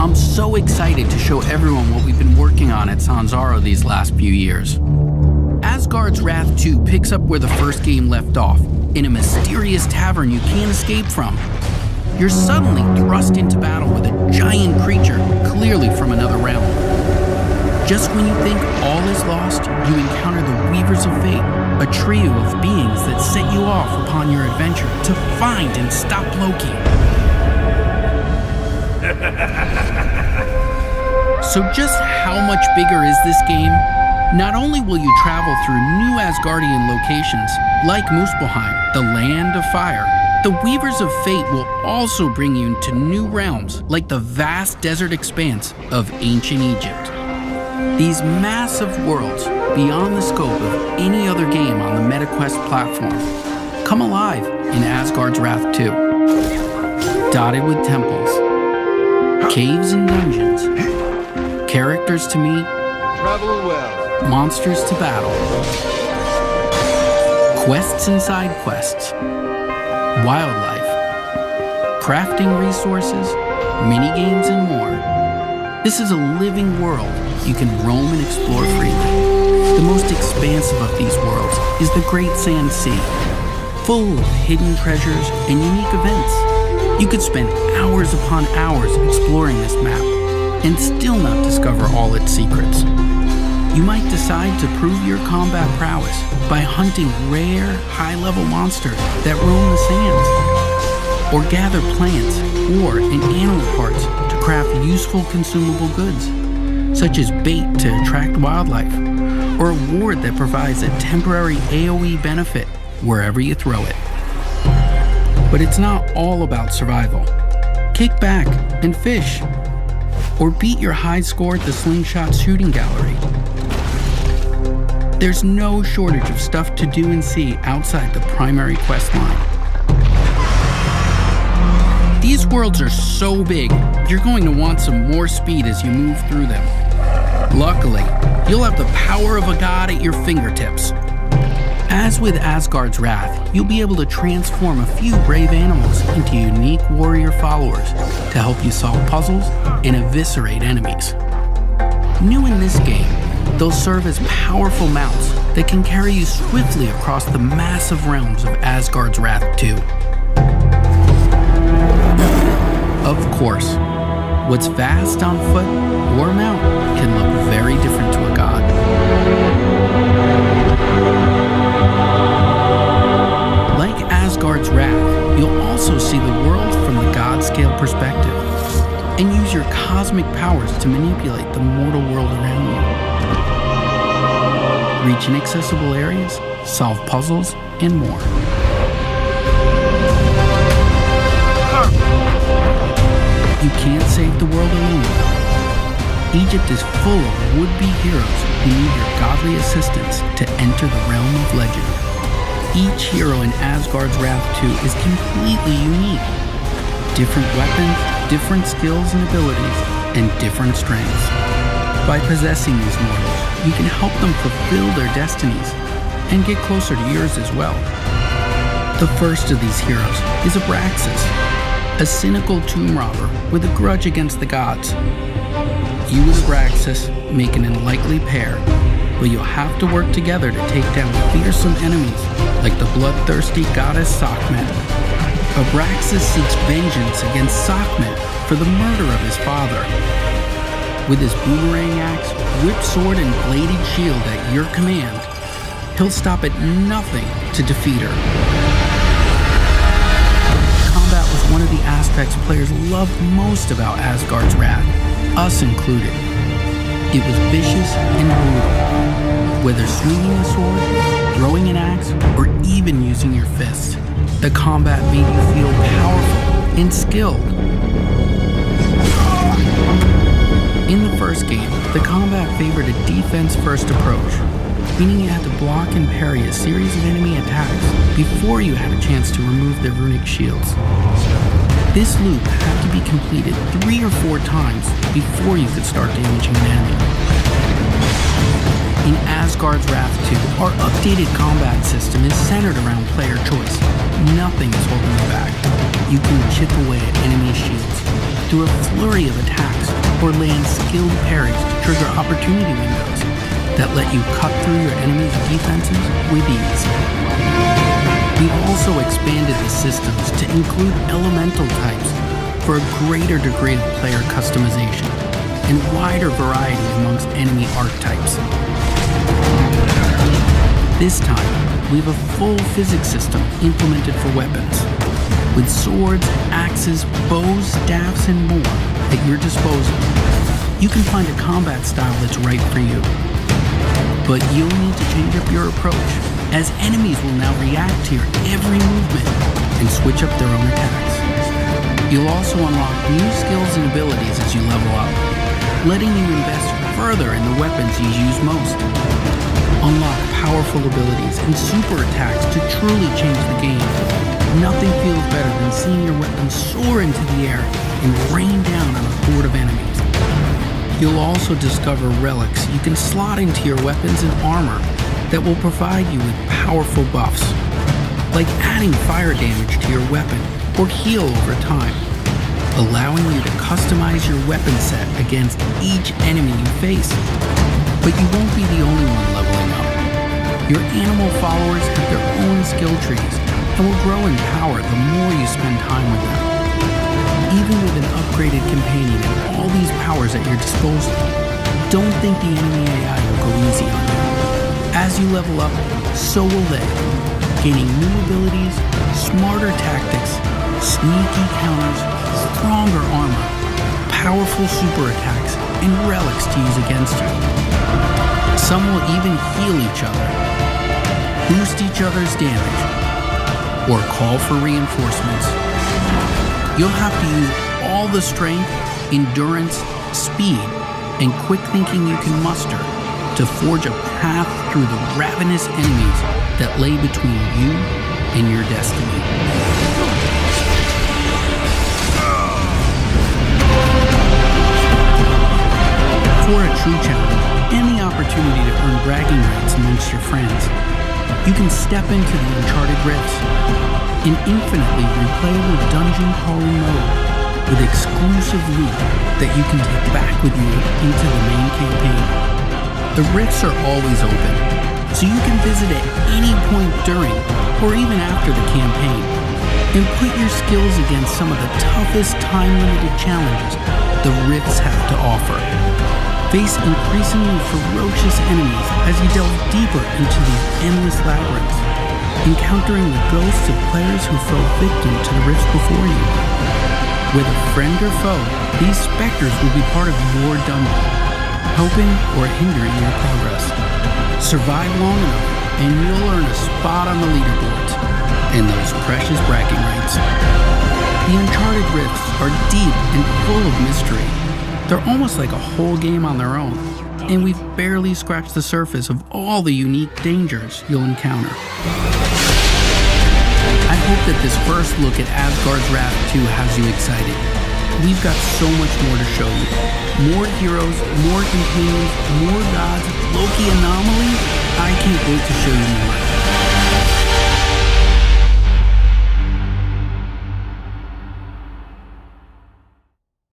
I'm so excited to show everyone what we've been working on at Sanzaru these last few years. Asgard's Wrath 2 picks up where the first game left off, in a mysterious tavern you can't escape from. You're suddenly thrust into battle with a giant creature, clearly from another realm. Just when you think all is lost, you encounter the Weavers of Fate, a trio of beings that set you off upon your adventure to find and stop Loki. So just how much bigger is this game? Not only will you travel through new Asgardian locations, like Muspelheim, the Land of Fire, the Weavers of Fate will also bring you into new realms, like the vast desert expanse of ancient Egypt. These massive worlds, beyond the scope of any other game on the MetaQuest platform, come alive in Asgard's Wrath 2. Dotted with temples, caves and dungeons, characters to meet, Travel well. monsters to battle, quests and side quests, wildlife, crafting resources, mini-games and more. This is a living world you can roam and explore freely. The most expansive of these worlds is the Great Sand Sea, full of hidden treasures and unique events. You could spend hours upon hours exploring this map and still not discover all its secrets. You might decide to prove your combat prowess by hunting rare, high-level monsters that roam the sands, or gather plants or and animal parts to craft useful consumable goods, such as bait to attract wildlife, or a ward that provides a temporary AoE benefit wherever you throw it. But it's not all about survival. Kick back and fish, or beat your high score at the slingshot shooting gallery. There's no shortage of stuff to do and see outside the primary quest line. These worlds are so big, you're going to want some more speed as you move through them. Luckily, you'll have the power of a god at your fingertips. As with Asgard's Wrath, you'll be able to transform a few brave animals into unique warrior followers to help you solve puzzles and eviscerate enemies. New in this game, they'll serve as powerful mounts that can carry you swiftly across the massive realms of Asgard's Wrath 2. Of course, what's vast on foot or mount can look very different to a god. Like Asgard's Wrath, you'll also see the world from the god-scale perspective and use your cosmic powers to manipulate the mortal world around you. Reach inaccessible areas, solve puzzles, and more. You can't save the world alone. Egypt is full of would-be heroes who need your godly assistance to enter the realm of legend. Each hero in Asgard's Wrath 2 is completely unique. Different weapons, different skills and abilities, and different strengths. By possessing these mortals, you can help them fulfill their destinies and get closer to yours as well. The first of these heroes is Abraxas, a cynical tomb robber with a grudge against the gods. You and Abraxas make an unlikely pair, but you'll have to work together to take down fearsome enemies like the bloodthirsty goddess Sekhmet. Abraxas seeks vengeance against Sekhmet for the murder of his father. With his boomerang axe, whip sword, and bladed shield at your command, he'll stop at nothing to defeat her. Combat was one of the aspects players loved most about Asgard's Wrath, us included. It was vicious and brutal. Whether swinging a sword, throwing an axe, or even using your fists, the combat made you feel powerful and skilled. In the first game, the combat favored a defense-first approach, meaning you had to block and parry a series of enemy attacks before you had a chance to remove their runic shields. This loop had to be completed 3 or 4 times before you could start damaging an enemy. In Asgard's Wrath 2, our updated combat system is centered around player choice. Nothing is holding you back. You can chip away at enemy shields through a flurry of attacks or land skilled parries to trigger opportunity windows that let you cut through your enemy's defenses with ease. We've also expanded the systems to include elemental types for a greater degree of player customization and wider variety amongst enemy archetypes. This time, we have a full physics system implemented for weapons, with swords, axes, bows, staffs, and more at your disposal. You can find a combat style that's right for you. But you'll need to change up your approach, as enemies will now react to your every movement and switch up their own attacks. You'll also unlock new skills and abilities as you level up, letting you invest further in the weapons you use most. Unlock powerful abilities and super attacks to truly change the game. Nothing feels better than seeing your weapon soar into the air and rain down on a horde of enemies. You'll also discover relics you can slot into your weapons and armor that will provide you with powerful buffs, like adding fire damage to your weapon or heal over time, allowing you to customize your weapon set against each enemy you face. But you won't be the only one leveling up. Your animal followers have their own skill trees and will grow in power the more you spend time with them. Even with an upgraded companion and all these powers at your disposal, don't think the enemy AI will go easy on you. As you level up, so will they, gaining new abilities, smarter tactics, sneaky counters, stronger armor, powerful super attacks, and relics to use against you. Some will even heal each other, boost each other's damage, or call for reinforcements. You'll have to use all the strength, endurance, speed, and quick thinking you can muster to forge a path through the ravenous enemies that lay between you and your destiny. For a true challenge and the opportunity to earn bragging rights amongst your friends, you can step into the Uncharted Rifts, an infinitely replayable dungeon crawling mode with exclusive loot that you can take back with you into the main campaign. The rifts are always open, so you can visit at any point during or even after the campaign and put your skills against some of the toughest time-limited challenges the rifts have to offer. Face increasingly ferocious enemies as you delve deeper into these endless labyrinths, encountering the ghosts of players who fell victim to the rifts before you. Whether friend or foe, these specters will be part of your dungeon, helping or hindering your progress. Survive long enough, and you'll earn a spot on the leaderboards and those precious bragging rights. The Uncharted Rifts are deep and full of mystery. They're almost like a whole game on their own, and we've barely scratched the surface of all the unique dangers you'll encounter. I hope that this first look at Asgard's Wrath 2 has you excited. We've got so much more to show you. More heroes, more companions, more gods, Loki anomaly. I can't wait to show you more.